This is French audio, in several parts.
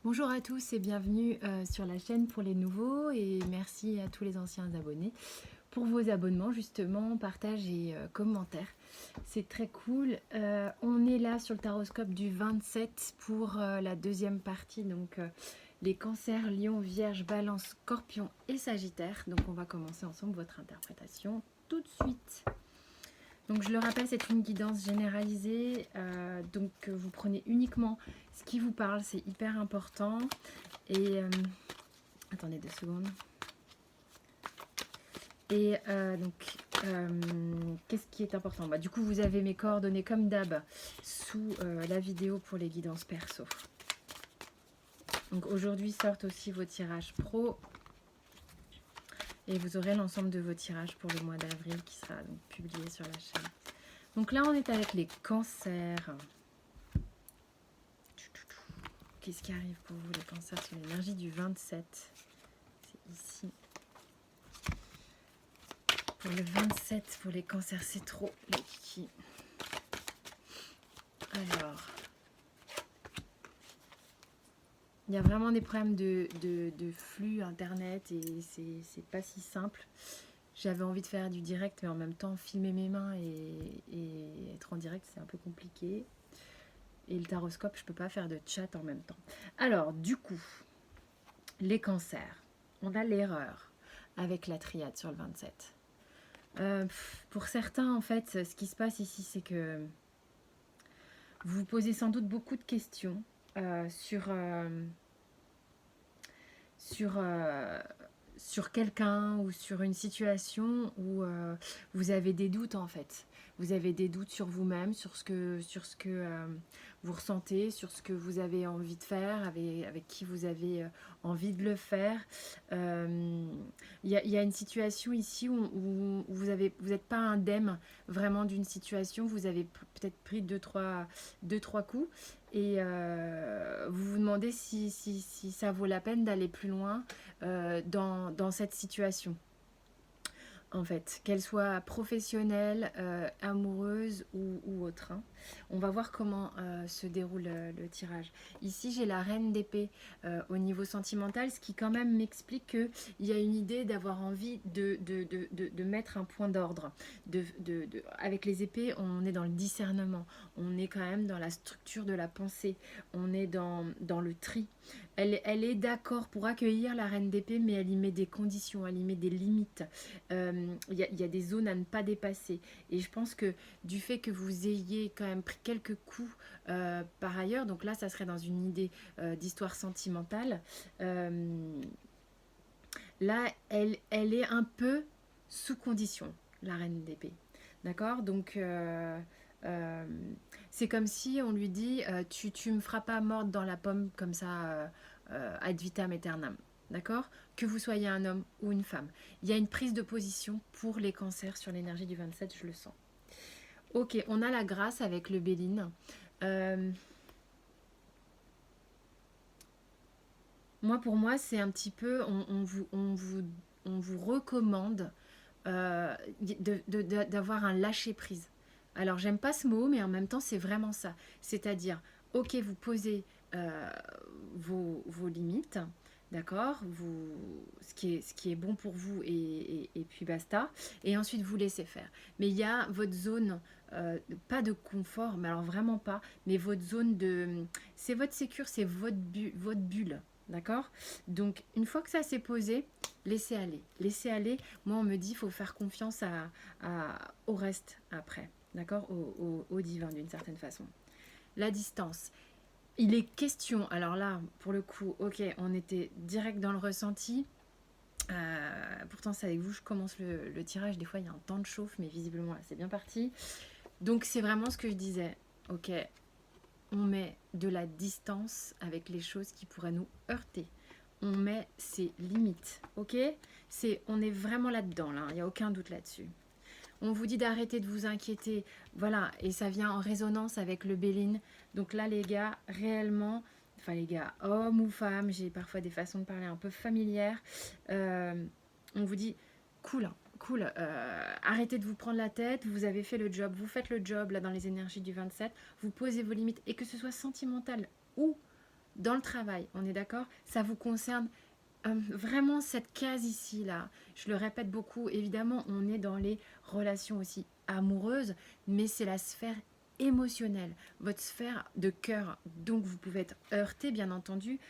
Bonjour à tous et bienvenue sur la chaîne pour les nouveaux et merci à tous les anciens abonnés pour vos abonnements justement, partage et commentaires. C'est très cool. On est là sur le taroscope du 27 pour la deuxième partie, donc les cancers, lion, vierge, balance, scorpion et sagittaire. Donc on va commencer ensemble votre interprétation tout de suite. Donc je le rappelle, c'est une guidance généralisée, donc vous prenez uniquement ce qui vous parle, c'est hyper important. Et attendez 2 secondes. Et qu'est-ce qui est important? Du coup, vous avez mes coordonnées comme d'hab sous la vidéo pour les guidances perso. Donc aujourd'hui sortent aussi vos tirages pro. Et vous aurez l'ensemble de vos tirages pour le mois d'avril qui sera donc publié sur la chaîne. Donc là, on est avec les cancers. Qu'est-ce qui arrive pour vous les cancers sur l'énergie du 27? C'est ici. Pour le 27, pour les cancers, c'est trop les kikis. Alors, il y a vraiment des problèmes de flux internet et c'est pas si simple. J'avais envie de faire du direct, mais en même temps, filmer mes mains et être en direct, c'est un peu compliqué. Et le taroscope, je peux pas faire de chat en même temps. Alors, du coup, les cancers, on a l'erreur avec la triade sur le 27. Pour certains, en fait, ce qui se passe ici, c'est que vous vous posez sans doute beaucoup de questions sur quelqu'un ou sur une situation où vous avez des doutes en fait. Vous avez des doutes sur vous-même, sur ce que vous ressentez, sur ce que vous avez envie de faire, avec qui vous avez envie de le faire. Y a une situation ici où vous n'êtes pas indemne vraiment d'une situation. Vous avez peut-être pris deux, trois coups et vous vous demandez si ça vaut la peine d'aller plus loin dans cette situation. En fait, qu'elle soit professionnelle, amoureuse ou autre. Hein. On va voir comment se déroule le tirage. Ici, j'ai la reine d'épée au niveau sentimental, ce qui quand même m'explique qu'il y a une idée d'avoir envie de mettre un point d'ordre. Avec les épées, on est dans le discernement, on est quand même dans la structure de la pensée, on est dans le tri. Elle est d'accord pour accueillir la reine d'épée, mais elle y met des conditions, elle y met des limites. Y a des zones à ne pas dépasser. Et je pense que du fait que vous ayez quand même pris quelques coups par ailleurs, donc là, ça serait dans une idée d'histoire sentimentale, là, elle est un peu sous condition, la reine d'épée. D'accord? Donc, c'est comme si on lui dit tu me feras pas mordre dans la pomme comme ça ad vitam aeternam. D'accord? Que vous soyez un homme ou une femme. Il y a une prise de position pour les cancers sur l'énergie du 27, je le sens. Ok, on a la grâce avec le Béline. Pour moi, c'est un petit peu, on vous recommande d'avoir un lâcher-prise. Alors, j'aime pas ce mot, mais en même temps, c'est vraiment ça. C'est-à-dire, ok, vous posez vos limites, d'accord, ce qui est bon pour vous, et puis basta. Et ensuite, vous laissez faire. Mais il y a votre zone, pas de confort, mais alors vraiment pas, mais votre zone de... C'est votre sécure, c'est votre bulle. D'accord? Donc, une fois que ça s'est posé, laissez aller. Laissez aller. Moi, on me dit qu'il faut faire confiance au reste après. D'accord? Au divin, d'une certaine façon. La distance. Il est question, alors là, pour le coup, ok, on était direct dans le ressenti. Pourtant, c'est avec vous, je commence le tirage. Des fois, il y a un temps de chauffe, mais visiblement, là, c'est bien parti. Donc, c'est vraiment ce que je disais. Ok, on met de la distance avec les choses qui pourraient nous heurter. On met ses limites, ok? On est vraiment là-dedans, là, il n'y a aucun doute là-dessus. On vous dit d'arrêter de vous inquiéter, voilà, et ça vient en résonance avec le Béline. Donc là, les gars, réellement, enfin les gars, hommes ou femmes, j'ai parfois des façons de parler un peu familières, on vous dit, cool, cool, arrêtez de vous prendre la tête, vous avez fait le job, vous faites le job là dans les énergies du 27, vous posez vos limites, et que ce soit sentimental ou dans le travail, on est d'accord? Ça vous concerne vraiment cette case ici, là. Je le répète beaucoup, évidemment, on est dans les relations aussi amoureuses, mais c'est la sphère émotionnelle, votre sphère de cœur. Donc vous pouvez être heurté, bien entendu,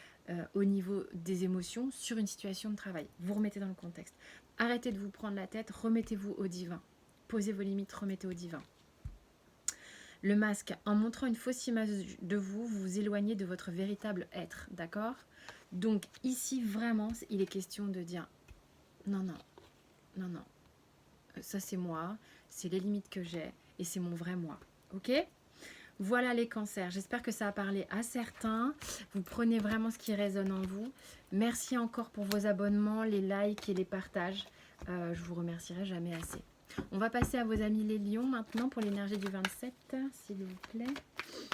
au niveau des émotions sur une situation de travail. Vous remettez dans le contexte. Arrêtez de vous prendre la tête, remettez-vous au divin. Posez vos limites, remettez au divin. Le masque, en montrant une fausse image de vous, vous vous éloignez de votre véritable être, d'accord? Donc ici, vraiment, il est question de dire non, non, non, non, ça c'est moi, c'est les limites que j'ai et c'est mon vrai moi, ok? Voilà les cancers, j'espère que ça a parlé à certains. Vous prenez vraiment ce qui résonne en vous. Merci encore pour vos abonnements, les likes et les partages. Je vous remercierai jamais assez. On va passer à vos amis les lions maintenant pour l'énergie du 27, s'il vous plaît.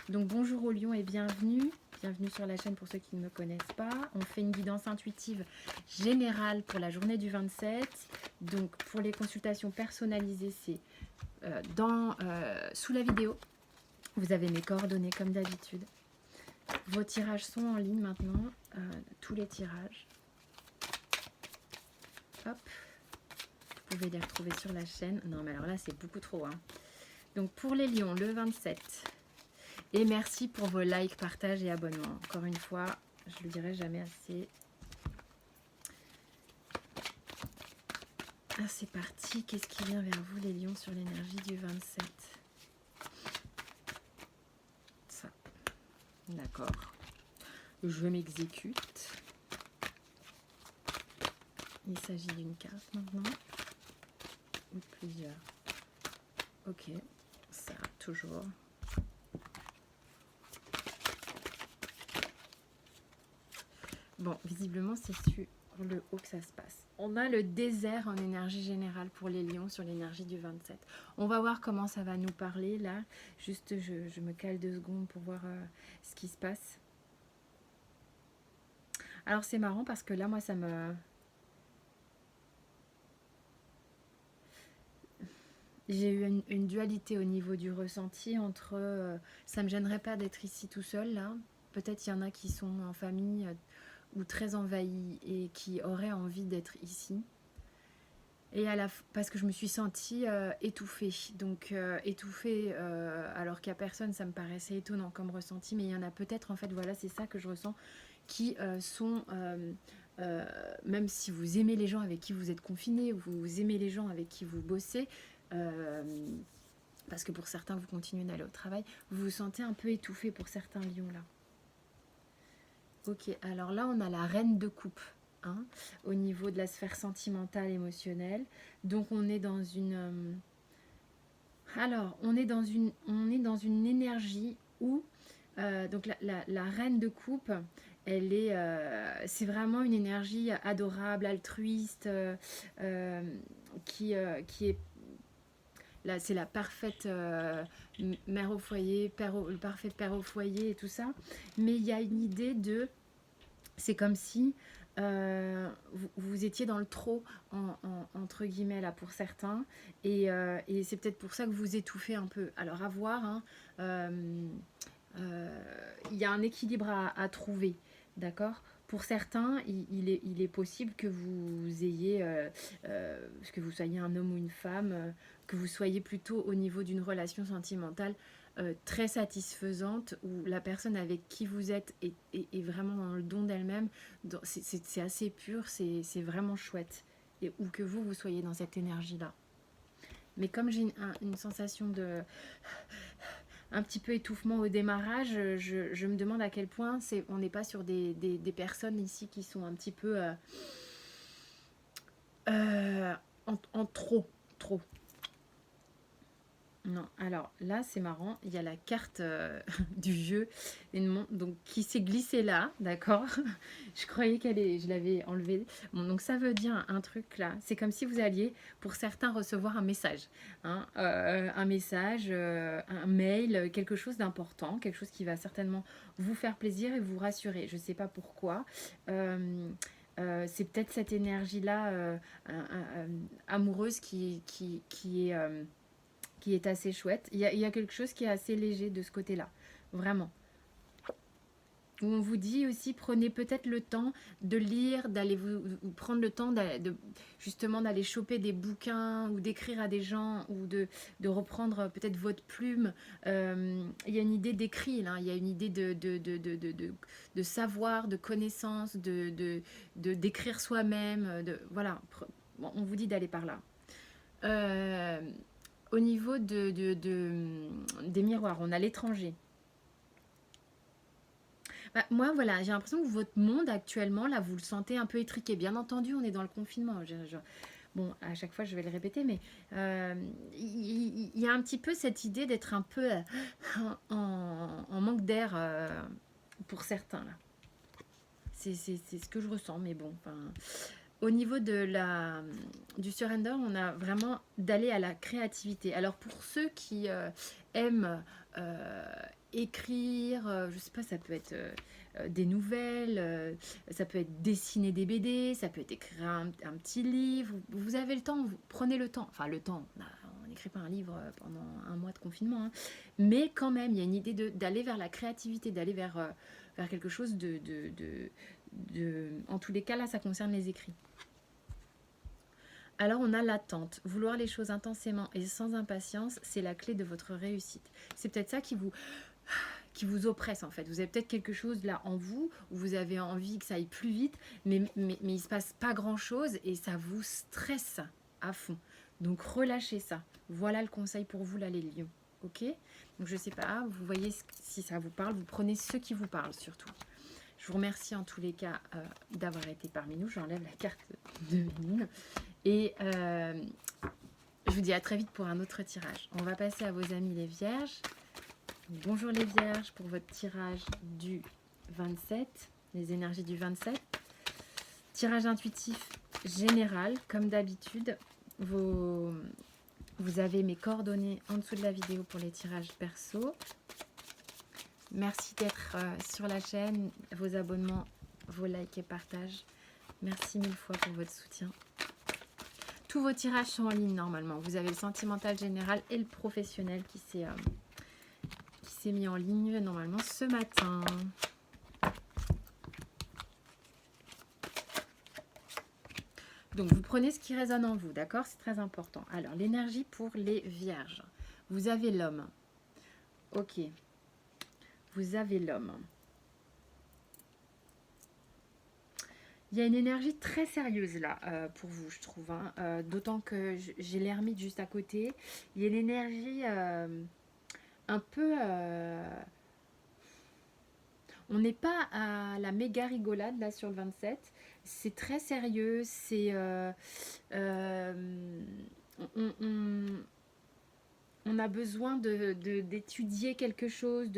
Donc bonjour aux lions et bienvenue. Bienvenue sur la chaîne pour ceux qui ne me connaissent pas. On fait une guidance intuitive générale pour la journée du 27. Donc pour les consultations personnalisées, c'est sous la vidéo. Vous avez mes coordonnées comme d'habitude. Vos tirages sont en ligne maintenant. Tous les tirages. Hop. Vous pouvez les retrouver sur la chaîne. Non mais alors là c'est beaucoup trop. Hein. Donc pour les lions, le 27. Et merci pour vos likes, partages et abonnements. Encore une fois, je le dirai jamais assez. Ah, c'est parti. Qu'est-ce qui vient vers vous, les lions, sur l'énergie du 27? Ça. D'accord. Je m'exécute. Il s'agit d'une carte maintenant. Ou plusieurs. Ok. Ça, toujours. Bon, visiblement, c'est sur le haut que ça se passe. On a le désert en énergie générale pour les lions sur l'énergie du 27. On va voir comment ça va nous parler, là. Juste, je me cale 2 secondes pour voir ce qui se passe. Alors, c'est marrant parce que là, moi, ça me... J'ai eu une dualité au niveau du ressenti entre... ça me gênerait pas d'être ici tout seul, là. Peut-être il y en a qui sont en famille... ou très envahie et qui aurait envie d'être ici. Et parce que je me suis sentie étouffée. Donc étouffée alors qu'il n'y a personne, ça me paraissait étonnant comme ressenti. Mais il y en a peut-être, en fait, voilà, c'est ça que je ressens, qui sont... même si vous aimez les gens avec qui vous êtes confinés, vous aimez les gens avec qui vous bossez, parce que pour certains, vous continuez d'aller au travail, vous vous sentez un peu étouffé pour certains lions, là. Ok, alors là, on a la reine de coupe, hein, au niveau de la sphère sentimentale, émotionnelle. Donc, on est dans une... on est dans une énergie où... donc, la reine de coupe, elle est... c'est vraiment une énergie adorable, altruiste, qui est... Là, c'est la parfaite mère au foyer, le parfait père au foyer et tout ça. Mais il y a une idée de... C'est comme si vous étiez dans le trop, entre guillemets, là, pour certains. Et c'est peut-être pour ça que vous étouffez un peu. Alors, à voir, hein, il y a un équilibre à trouver, d'accord? Pour certains, il est possible que vous ayez, que vous soyez un homme ou une femme, que vous soyez plutôt au niveau d'une relation sentimentale très satisfaisante, où la personne avec qui vous êtes est vraiment dans le don d'elle-même. C'est assez pur, c'est vraiment chouette. Et où que vous soyez dans cette énergie-là. Mais comme j'ai une sensation de... un petit peu étouffement au démarrage, je me demande à quel point on n'est pas sur des personnes ici qui sont un petit peu en trop. Non, alors là c'est marrant, il y a la carte du jeu donc, qui s'est glissée là, d'accord. Je croyais je l'avais enlevée. Bon, donc ça veut dire un truc là, c'est comme si vous alliez pour certains recevoir un message, hein, un message, un mail, quelque chose d'important, quelque chose qui va certainement vous faire plaisir et vous rassurer. Je ne sais pas pourquoi. C'est peut-être cette énergie-là amoureuse qui est assez chouette. Il y a quelque chose qui est assez léger de ce côté-là, vraiment. où on vous dit aussi, prenez peut-être le temps de lire, d'aller vous prendre le temps justement d'aller choper des bouquins ou d'écrire à des gens ou de reprendre peut-être votre plume. Il y a une idée d'écrit, là, il y a une idée de savoir, de connaissance, d'écrire soi-même. Voilà, bon, on vous dit d'aller par là. Euh, Au niveau des miroirs, on a l'étranger. Bah, moi, voilà, j'ai l'impression que votre monde actuellement, là, vous le sentez un peu étriqué. Bien entendu, on est dans le confinement. Bon, à chaque fois, je vais le répéter, mais il y a un petit peu cette idée d'être un peu en manque d'air pour certains, là. C'est ce que je ressens, mais bon, enfin, au niveau du surrender, on a vraiment d'aller à la créativité. Alors pour ceux qui aiment euh, écrire, je sais pas, ça peut être des nouvelles, ça peut être dessiner des BD, ça peut être écrire un petit livre. Vous avez le temps, vous prenez le temps. Enfin le temps, on n'écrit pas un livre pendant un mois de confinement, hein. Mais quand même, il y a une idée d'aller vers la créativité, d'aller vers quelque chose en tous les cas, là, ça concerne les écrits. Alors on a l'attente. Vouloir les choses intensément et sans impatience, c'est la clé de votre réussite. C'est peut-être ça qui vous oppresse en fait. Vous avez peut-être quelque chose là en vous où vous avez envie que ça aille plus vite, mais il ne se passe pas grand-chose et ça vous stresse à fond. Donc relâchez ça. Voilà le conseil pour vous là les lions. Ok? Donc je sais pas, vous voyez si ça vous parle, vous prenez ce qui vous parle surtout. Je vous remercie en tous les cas d'avoir été parmi nous. J'enlève la carte de Méline. Et je vous dis à très vite pour un autre tirage. On va passer à vos amis les vierges. Bonjour les vierges pour votre tirage du 27, les énergies du 27. Tirage intuitif général, comme d'habitude. Vous avez mes coordonnées en dessous de la vidéo pour les tirages perso. Merci d'être sur la chaîne, vos abonnements, vos likes et partages. Merci mille fois pour votre soutien. Tous vos tirages sont en ligne normalement. Vous avez le sentimental général et le professionnel qui s'est mis en ligne normalement ce matin. Donc vous prenez ce qui résonne en vous, d'accord? C'est très important. Alors l'énergie pour les vierges. Vous avez l'homme. Ok. Vous avez l'homme. Il y a une énergie très sérieuse là pour vous, je trouve. Hein. D'autant que j'ai l'ermite juste à côté. Il y a une énergie un peu... on n'est pas à la méga rigolade là sur le 27. C'est très sérieux. C'est... on a besoin d'étudier quelque chose.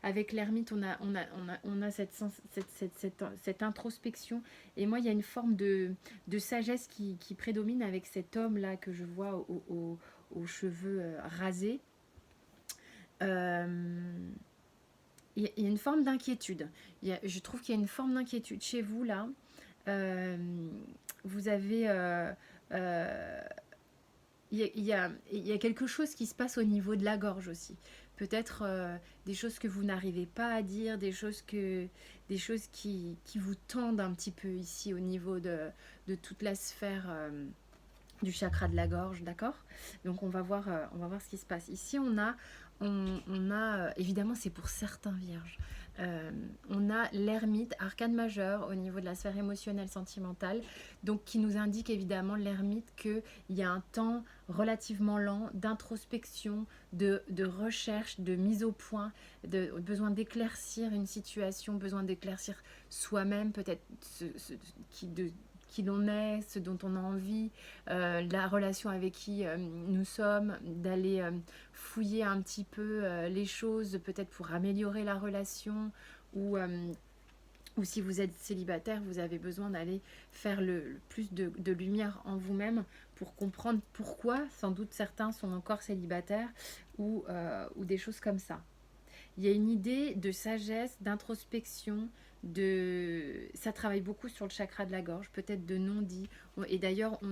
Avec l'ermite, on a cette introspection. Et moi, il y a une forme de sagesse qui prédomine avec cet homme-là que je vois aux cheveux rasés. Il y a une forme d'inquiétude. Je trouve qu'il y a une forme d'inquiétude chez vous, là. Vous avez... il y a quelque chose qui se passe au niveau de la gorge aussi. Peut-être des choses que vous n'arrivez pas à dire, des choses qui vous tendent un petit peu ici au niveau de toute la sphère du chakra de la gorge, d'accord? Donc on va voir ce qui se passe. Ici on a évidemment c'est pour certains vierges. On a l'ermite, arcane majeur au niveau de la sphère émotionnelle sentimentale, donc qui nous indique évidemment l'ermite qu'il y a un temps relativement lent d'introspection, de recherche, de mise au point, besoin d'éclaircir une situation, besoin d'éclaircir soi-même peut-être qui l'on est, ce dont on a envie, la relation avec qui nous sommes, d'aller fouiller un petit peu les choses, peut-être pour améliorer la relation, ou si vous êtes célibataire, vous avez besoin d'aller faire le plus de lumière en vous-même pour comprendre pourquoi, sans doute certains sont encore célibataires, ou des choses comme ça. Il y a une idée de sagesse, d'introspection, ça travaille beaucoup sur le chakra de la gorge, peut-être de non-dit. Et d'ailleurs, on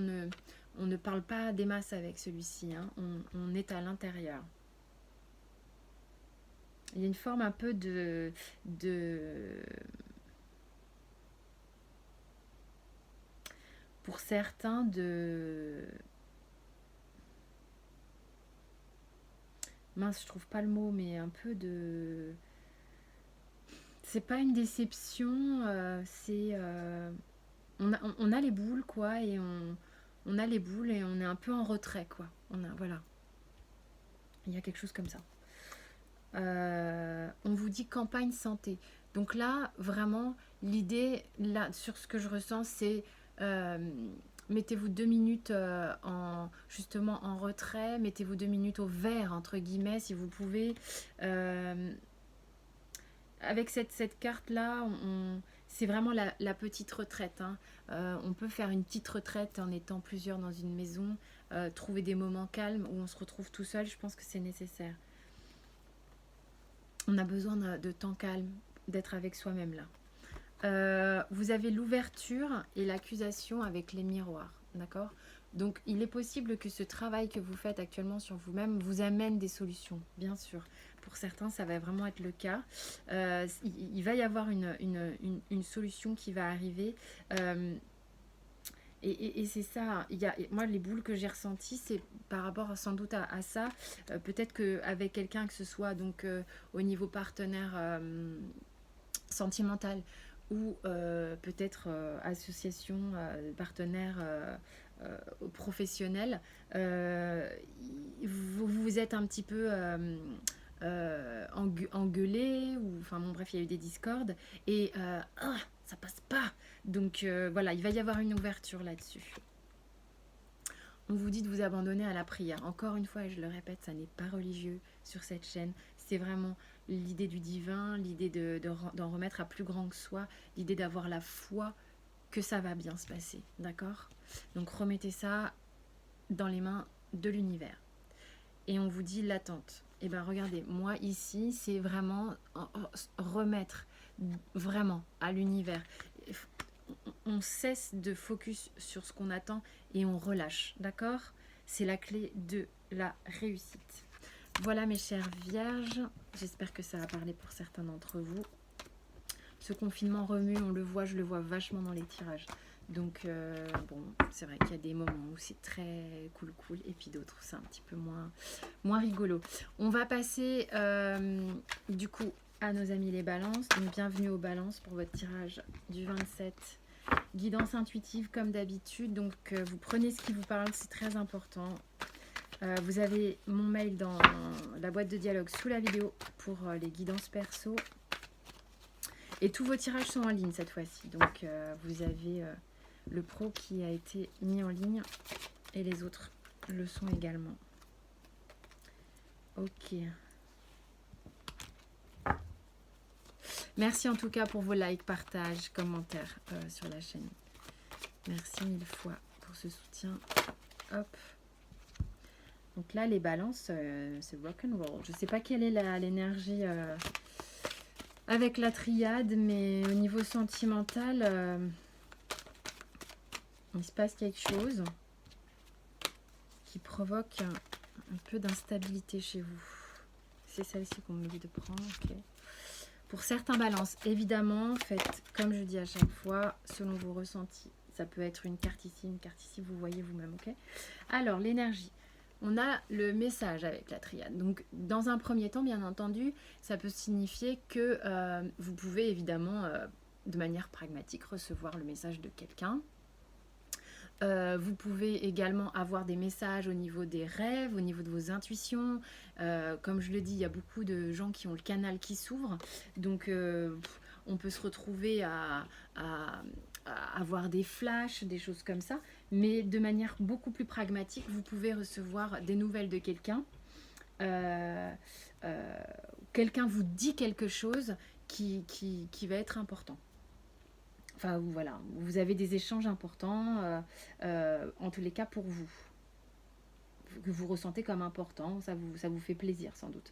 ne parle pas des masses avec celui-ci, hein. On est à l'intérieur. Il y a une forme un peu pour certains, mince, je trouve pas le mot, mais un peu de... C'est pas une déception, c'est... on a les boules, quoi, et on a les boules et on est un peu en retrait, quoi. Voilà, il y a quelque chose comme ça. On vous dit campagne santé. Donc là, vraiment, l'idée, là, sur ce que je ressens, c'est mettez-vous 2 minutes justement en retrait, mettez-vous 2 minutes au vert, entre guillemets, si vous pouvez. Avec cette carte-là, c'est vraiment la petite retraite, hein. On peut faire une petite retraite en étant plusieurs dans une maison, trouver des moments calmes où on se retrouve tout seul, je pense que c'est nécessaire. On a besoin de temps calme, d'être avec soi-même là. Vous avez l'ouverture et l'accusation avec les miroirs, d'accord? Donc il est possible que ce travail que vous faites actuellement sur vous-même vous amène des solutions, bien sûr. Pour certains, ça va vraiment être le cas. Il va y avoir une solution qui va arriver. Et c'est ça, moi les boules que j'ai ressenties, c'est par rapport sans doute à ça. Peut-être qu'avec quelqu'un, que ce soit donc au niveau partenaire sentimental ou peut-être association partenaire professionnel, vous êtes un petit peu engueulé, ou enfin bon bref, il y a eu des discordes et ça passe pas. Donc voilà, il va y avoir une ouverture là-dessus. On vous dit de vous abandonner à la prière. Encore une fois, et je le répète, ça n'est pas religieux sur cette chaîne. C'est vraiment l'idée du divin, l'idée d'en remettre à plus grand que soi, l'idée d'avoir la foi que ça va bien se passer. D'accord? Donc remettez ça dans les mains de l'univers. Et on vous dit l'attente. Et bien regardez, moi ici, c'est vraiment remettre vraiment à l'univers. On cesse de focus sur ce qu'on attend et on relâche, d'accord? C'est la clé de la réussite. Voilà mes chères vierges, j'espère que ça a parlé pour certains d'entre vous. Ce confinement remue, on le voit, je le vois vachement dans les tirages. Donc bon, c'est vrai qu'il y a des moments où c'est très cool et puis d'autres où c'est un petit peu moins rigolo. On va passer du coup à nos amis les balances. Donc bienvenue aux balances pour votre tirage du 27. Guidance intuitive comme d'habitude. Donc vous prenez ce qui vous parle, c'est très important. Vous avez mon mail dans la boîte de dialogue sous la vidéo pour les guidances perso. Et tous vos tirages sont en ligne cette fois-ci. Donc vous avez le pro qui a été mis en ligne et les autres le sont également. Ok. Merci en tout cas pour vos likes, partages, commentaires sur la chaîne. Merci mille fois pour ce soutien. Hop. Donc là, les balances, c'est rock'n'roll. Je ne sais pas quelle est l'énergie avec la triade, mais au niveau sentimental, il se passe quelque chose qui provoque un peu d'instabilité chez vous. C'est celle-ci qu'on me dit de prendre. Ok. Pour certains balances, évidemment, faites comme je dis à chaque fois, selon vos ressentis. Ça peut être une carte ici, vous voyez vous-même, ok? Alors, l'énergie. On a le message avec la triade. Donc, dans un premier temps, bien entendu, ça peut signifier que vous pouvez évidemment, de manière pragmatique, recevoir le message de quelqu'un. Vous pouvez également avoir des messages au niveau des rêves, au niveau de vos intuitions. Comme je le dis, il y a beaucoup de gens qui ont le canal qui s'ouvre. Donc, on peut se retrouver à avoir des flashs, des choses comme ça. Mais de manière beaucoup plus pragmatique, vous pouvez recevoir des nouvelles de quelqu'un. Quelqu'un vous dit quelque chose qui va être important. Enfin, voilà, vous avez des échanges importants, en tous les cas pour vous, que vous ressentez comme important, ça vous fait plaisir sans doute.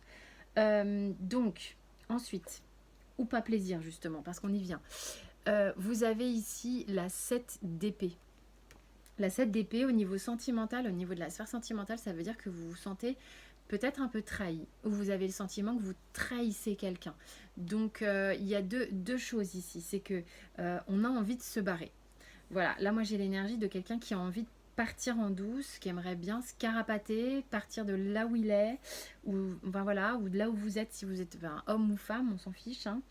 Donc, ensuite, ou pas plaisir justement, parce qu'on y vient. Vous avez ici la 7 d'épée. La 7 d'épée au niveau sentimental, au niveau de la sphère sentimentale, ça veut dire que vous vous sentez peut-être un peu trahi, ou vous avez le sentiment que vous trahissez quelqu'un. Donc il y a deux choses ici, c'est que on a envie de se barrer. Voilà, là moi j'ai l'énergie de quelqu'un qui a envie de partir en douce, qui aimerait bien se carapater, partir de là où il est, ou enfin voilà, ou de là où vous êtes, si vous êtes homme ou femme, on s'en fiche, hein.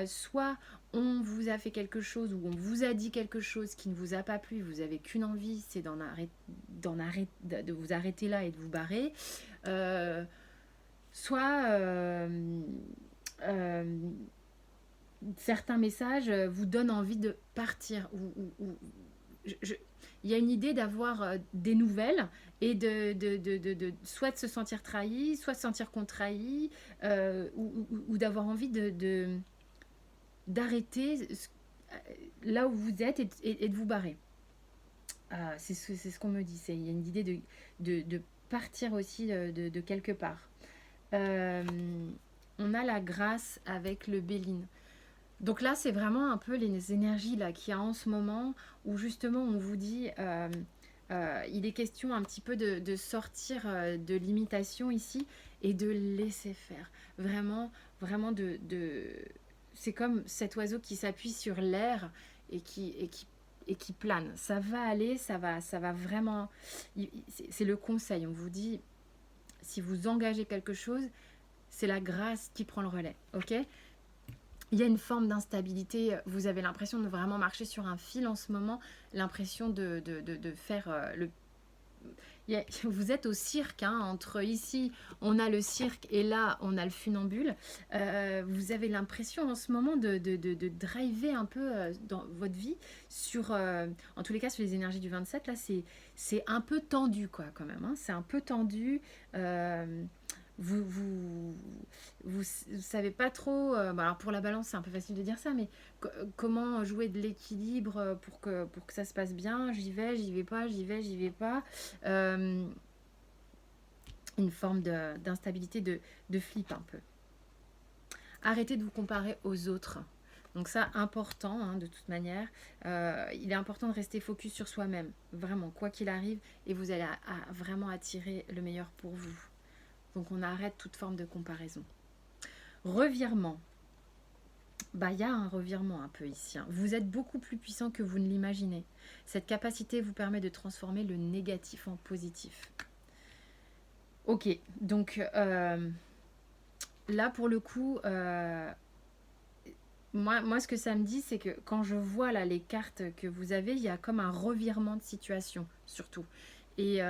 Soit on vous a fait quelque chose ou on vous a dit quelque chose qui ne vous a pas plu, vous avez qu'une envie, c'est de vous arrêter là et de vous barrer. Euh, soit euh, certains messages vous donnent envie de partir. Il y a une idée d'avoir des nouvelles et soit de se sentir trahi, soit de se sentir contrahi, ou d'avoir envie d'arrêter là où vous êtes et de vous barrer. C'est ce qu'on me dit. Il y a une idée de partir aussi de quelque part. On a la grâce avec le Béline. Donc là, c'est vraiment un peu les énergies là qu'il y a en ce moment où justement on vous dit il est question un petit peu de sortir de l'imitation ici et de laisser faire. Vraiment, vraiment c'est comme cet oiseau qui s'appuie sur l'air et qui plane. Ça va aller, ça va vraiment. C'est le conseil. On vous dit, si vous engagez quelque chose, c'est la grâce qui prend le relais. Ok ? Il y a une forme d'instabilité. Vous avez l'impression de vraiment marcher sur un fil en ce moment. L'impression de faire le. Vous êtes au cirque, hein, entre ici, on a le cirque et là, on a le funambule. Vous avez l'impression en ce moment de driver un peu dans votre vie sur, en tous les cas, sur les énergies du 27, là, c'est un peu tendu, quoi, quand même. Hein, c'est un peu tendu. Vous savez pas trop. Alors pour la balance, c'est un peu facile de dire ça, mais comment jouer de l'équilibre pour que ça se passe bien. J'y vais pas, j'y vais pas. Euh, une forme d'instabilité, de flip un peu. Arrêtez de vous comparer aux autres. Donc ça, important, hein, de toute manière. Il est important de rester focus sur soi-même, vraiment, quoi qu'il arrive, et vous allez vraiment attirer le meilleur pour vous. Donc on arrête toute forme de comparaison. Revirement. Il y a un revirement un peu ici. Hein. Vous êtes beaucoup plus puissant que vous ne l'imaginez. Cette capacité vous permet de transformer le négatif en positif. Ok, donc là pour le coup, moi ce que ça me dit, c'est que quand je vois là les cartes que vous avez, il y a comme un revirement de situation, surtout. Et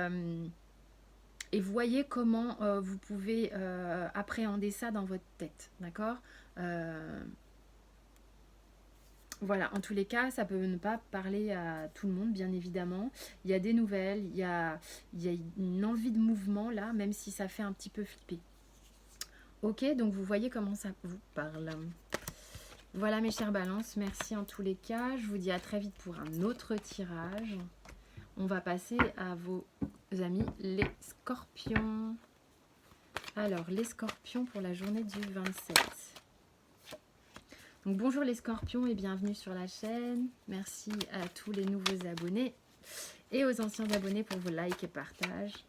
vous voyez comment vous pouvez appréhender ça dans votre tête, d'accord ? Voilà, en tous les cas, ça peut ne pas parler à tout le monde, bien évidemment. Il y a des nouvelles, il y a une envie de mouvement là, même si ça fait un petit peu flipper. Ok, donc vous voyez comment ça vous parle. Voilà mes chères balances, merci en tous les cas. Je vous dis à très vite pour un autre tirage. On va passer à vos amis les scorpions. Alors, les scorpions pour la journée du 27. Donc, bonjour les scorpions et bienvenue sur la chaîne. Merci à tous les nouveaux abonnés et aux anciens abonnés pour vos likes et partages.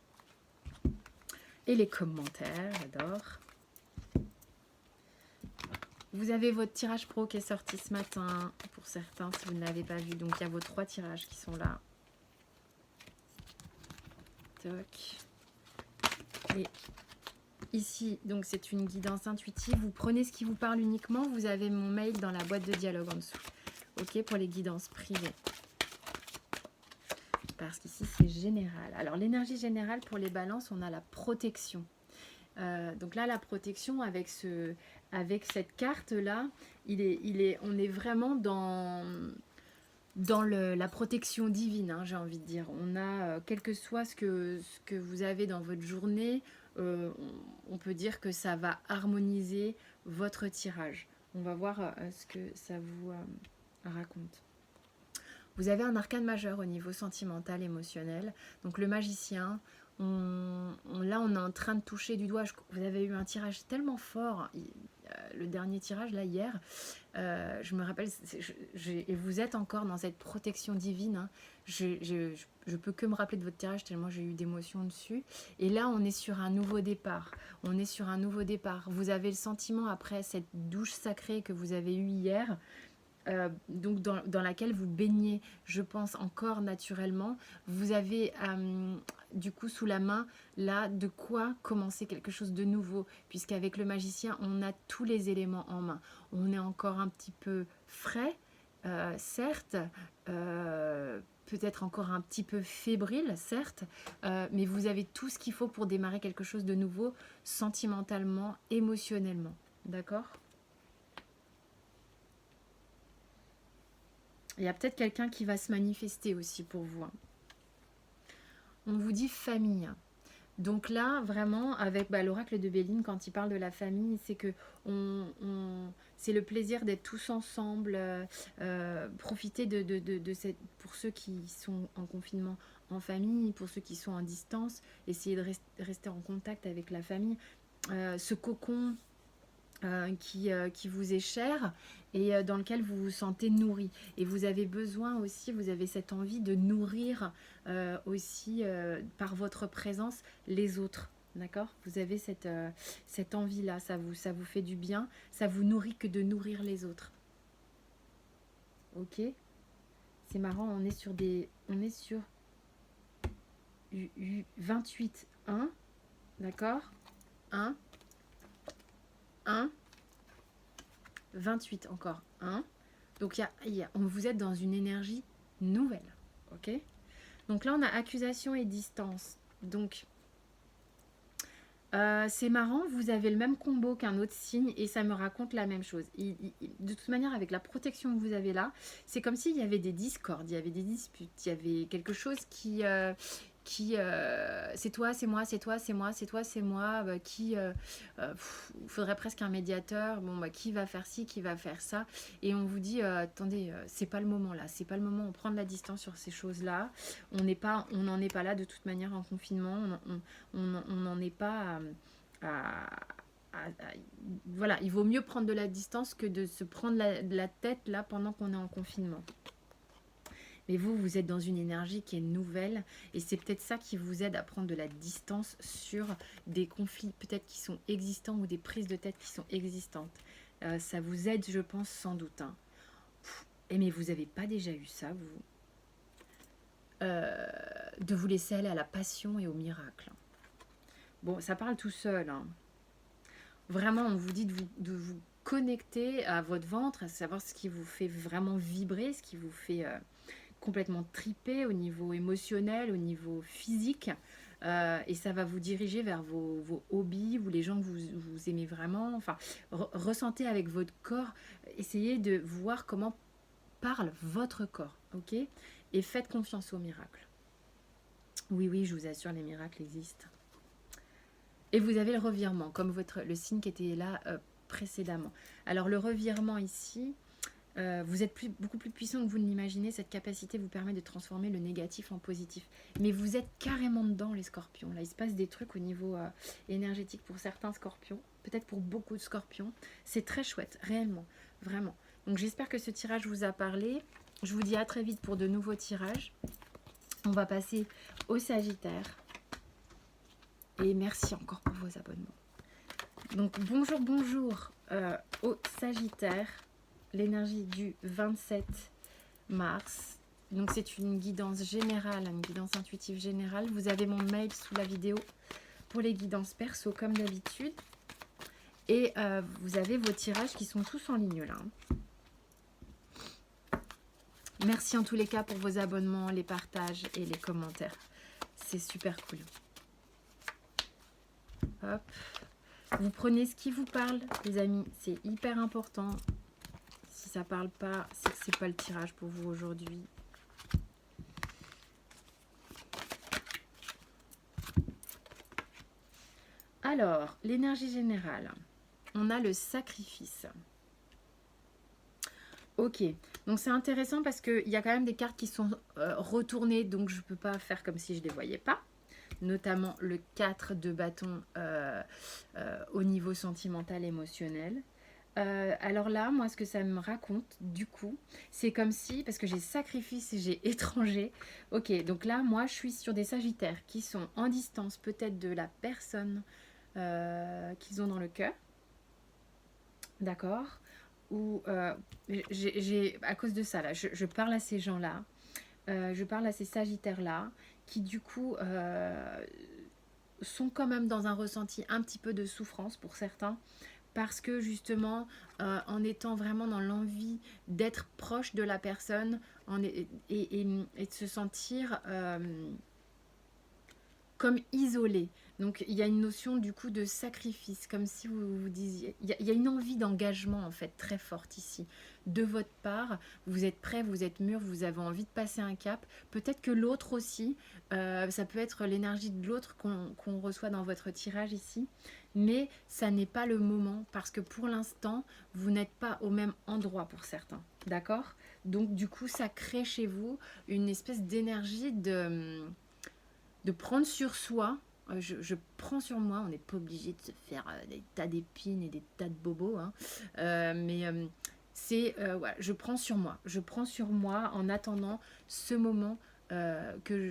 Et les commentaires, j'adore. Vous avez votre tirage pro qui est sorti ce matin, pour certains, si vous ne l'avez pas vu. Donc, il y a vos 3 tirages qui sont là. Toc. Et ici, donc c'est une guidance intuitive. Vous prenez ce qui vous parle uniquement. Vous avez mon mail dans la boîte de dialogue en dessous. Ok, pour les guidances privées. Parce qu'ici, c'est général. Alors, l'énergie générale pour les balances, on a la protection. Donc là, la protection avec cette carte-là, on est vraiment dans la protection divine, hein, j'ai envie de dire. On a, quel que soit ce que vous avez dans votre journée, on peut dire que ça va harmoniser votre tirage. On va voir ce que ça vous raconte. Vous avez un arcane majeur au niveau sentimental, émotionnel. Donc le magicien, là on est en train de toucher du doigt. Vous avez eu un tirage tellement fort. le dernier tirage, là, hier, je me rappelle, et vous êtes encore dans cette protection divine, hein. Je peux que me rappeler de votre tirage tellement j'ai eu d'émotions dessus. Et là, on est sur un nouveau départ. On est sur un nouveau départ. Vous avez le sentiment, après cette douche sacrée que vous avez eue hier, donc dans laquelle vous baignez, je pense, encore naturellement. Vous avez du coup sous la main là de quoi commencer quelque chose de nouveau, puisqu'avec le magicien on a tous les éléments en main. On est encore un petit peu frais, certes, peut-être encore un petit peu fébrile, certes, mais vous avez tout ce qu'il faut pour démarrer quelque chose de nouveau, sentimentalement, émotionnellement. D'accord ? Il y a peut-être quelqu'un qui va se manifester aussi pour vous, hein. On vous dit famille. Donc là, vraiment, avec l'oracle de Béline, quand il parle de la famille, c'est que c'est le plaisir d'être tous ensemble, profiter de cette, pour ceux qui sont en confinement en famille, pour ceux qui sont en distance, essayer de rester en contact avec la famille. Ce cocon qui vous est cher et dans lequel vous vous sentez nourri. Et vous avez besoin aussi, vous avez cette envie de nourrir aussi par votre présence les autres. D'accord ? Vous avez cette envie-là, ça vous fait du bien, ça vous nourrit que de nourrir les autres. Ok ? C'est marrant, on est sur 28, 1, d'accord ? 1, 1, 28 encore 1. Donc vous êtes dans une énergie nouvelle. Ok ? Donc là on a accusation et distance. Donc c'est marrant, vous avez le même combo qu'un autre signe et ça me raconte la même chose. De toute manière, avec la protection que vous avez là, c'est comme s'il y avait des discordes, il y avait des disputes, il y avait quelque chose qui c'est toi, c'est moi, c'est toi, c'est moi, c'est toi, c'est moi, faudrait presque un médiateur, qui va faire ci, qui va faire ça, et on vous dit, attendez, c'est pas le moment là, c'est pas le moment, on prend de la distance sur ces choses-là, on n'en est pas là de toute manière en confinement, on n'en est pas voilà, il vaut mieux prendre de la distance que de se prendre la tête là pendant qu'on est en confinement. Mais vous êtes dans une énergie qui est nouvelle et c'est peut-être ça qui vous aide à prendre de la distance sur des conflits peut-être qui sont existants ou des prises de tête qui sont existantes. Ça vous aide, je pense, sans doute, hein. Mais vous n'avez pas déjà eu ça, vous de vous laisser aller à la passion et au miracle. Bon, ça parle tout seul, hein. Vraiment, on vous dit de vous connecter à votre ventre, à savoir ce qui vous fait vraiment vibrer, ce qui vous fait complètement triper au niveau émotionnel, au niveau physique. Et ça va vous diriger vers vos hobbies ou les gens que vous aimez vraiment. Enfin, ressentez avec votre corps, essayez de voir comment parle votre corps, ok ? Et faites confiance au miracle. Oui, je vous assure, les miracles existent. Et vous avez le revirement, comme le signe qui était là précédemment. Alors le revirement ici, vous êtes beaucoup plus puissant que vous ne l'imaginez. Cette capacité vous permet de transformer le négatif en positif. Mais vous êtes carrément dedans, les scorpions. Là, il se passe des trucs au niveau énergétique pour certains scorpions, peut-être pour beaucoup de scorpions. C'est très chouette, réellement, vraiment. Donc j'espère que ce tirage vous a parlé. Je vous dis à très vite pour de nouveaux tirages. On va passer au Sagittaire. Et merci encore pour vos abonnements. Donc bonjour au Sagittaire. L'énergie du 27 mars. Donc c'est une guidance générale, une guidance intuitive générale. Vous avez mon mail sous la vidéo pour les guidances perso comme d'habitude. Et vous avez vos tirages qui sont tous en ligne là. Merci en tous les cas pour vos abonnements, les partages et les commentaires. C'est super cool. Hop. Vous prenez ce qui vous parle, les amis. C'est hyper important. Si ça parle pas, c'est que c'est pas le tirage pour vous aujourd'hui. Alors, l'énergie générale. On a le sacrifice. Ok, donc c'est intéressant parce qu'il y a quand même des cartes qui sont retournées, donc je ne peux pas faire comme si je ne les voyais pas. Notamment le 4 de bâton au niveau sentimental, émotionnel. Alors là, moi, ce que ça me raconte, du coup, c'est comme si, parce que j'ai sacrifice et j'ai étranger. Ok, donc là, moi, je suis sur des sagittaires qui sont en distance peut-être de la personne qu'ils ont dans le cœur, d'accord? Ou à cause de ça, là, je parle à ces gens-là, je parle à ces sagittaires-là, qui du coup sont quand même dans un ressenti un petit peu de souffrance pour certains, parce que justement, en étant vraiment dans l'envie d'être proche de la personne et de se sentir comme isolé. Donc il y a une notion du coup de sacrifice, comme si vous vous disiez, il y a une envie d'engagement en fait très forte ici. De votre part, vous êtes prêt, vous êtes mûr, vous avez envie de passer un cap. Peut-être que l'autre aussi, ça peut être l'énergie de l'autre qu'on reçoit dans votre tirage ici. Mais ça n'est pas le moment parce que pour l'instant, vous n'êtes pas au même endroit pour certains. D'accord? Donc du coup, ça crée chez vous une espèce d'énergie de prendre sur soi. Je prends sur moi, on n'est pas obligé de se faire des tas d'épines et des tas de bobos, hein. Mais c'est, voilà, je prends sur moi en attendant ce moment que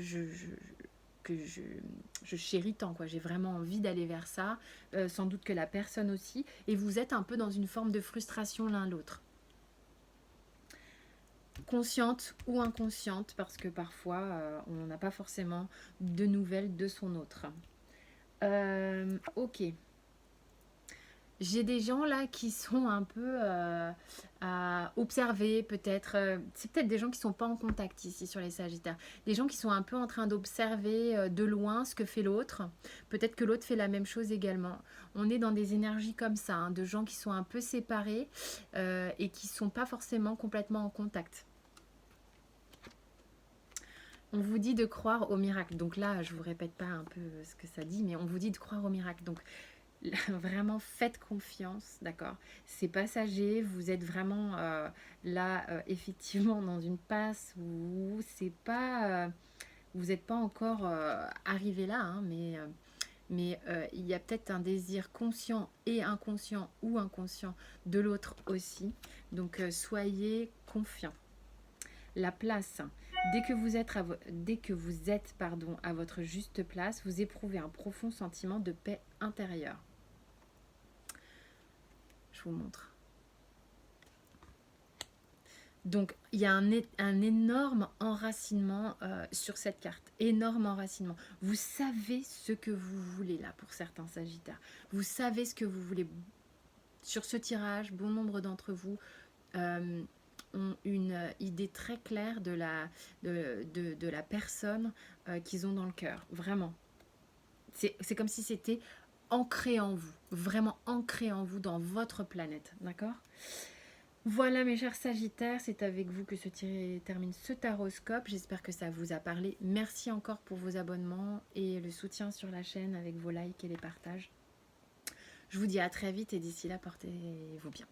que je chéris tant, quoi. J'ai vraiment envie d'aller vers ça, sans doute que la personne aussi, et vous êtes un peu dans une forme de frustration l'un l'autre, consciente ou inconsciente, parce que parfois on n'a pas forcément de nouvelles de son autre. Ok. J'ai des gens là qui sont un peu à observer peut-être. C'est peut-être des gens qui sont pas en contact ici sur les Sagittaires. Des gens qui sont un peu en train d'observer de loin ce que fait l'autre. Peut-être que l'autre fait la même chose également. On est dans des énergies comme ça, hein, de gens qui sont un peu séparés et qui sont pas forcément complètement en contact. On vous dit de croire au miracle. Donc là, je vous répète pas un peu ce que ça dit, mais on vous dit de croire au miracle. Donc vraiment faites confiance, d'accord? C'est passager, vous êtes vraiment là effectivement dans une passe où c'est pas, vous n'êtes pas encore arrivé là, hein, mais il y a peut-être un désir conscient et inconscient ou inconscient de l'autre aussi. Donc soyez confiants. La place. Dès que vous êtes pardon, à votre juste place, vous éprouvez un profond sentiment de paix intérieure. Je vous montre. Donc, il y a un énorme enracinement sur cette carte. Énorme enracinement. Vous savez ce que vous voulez là pour certains Sagittaires. Vous savez ce que vous voulez. Sur ce tirage, bon nombre d'entre vous ont une idée très claire de la personne qu'ils ont dans le cœur. Vraiment. C'est comme si c'était ancré en vous. Vraiment ancré en vous, dans votre planète. D'accord ? Voilà mes chers Sagittaires, c'est avec vous que se termine ce taroscope. J'espère que ça vous a parlé. Merci encore pour vos abonnements et le soutien sur la chaîne avec vos likes et les partages. Je vous dis à très vite et d'ici là, portez-vous bien.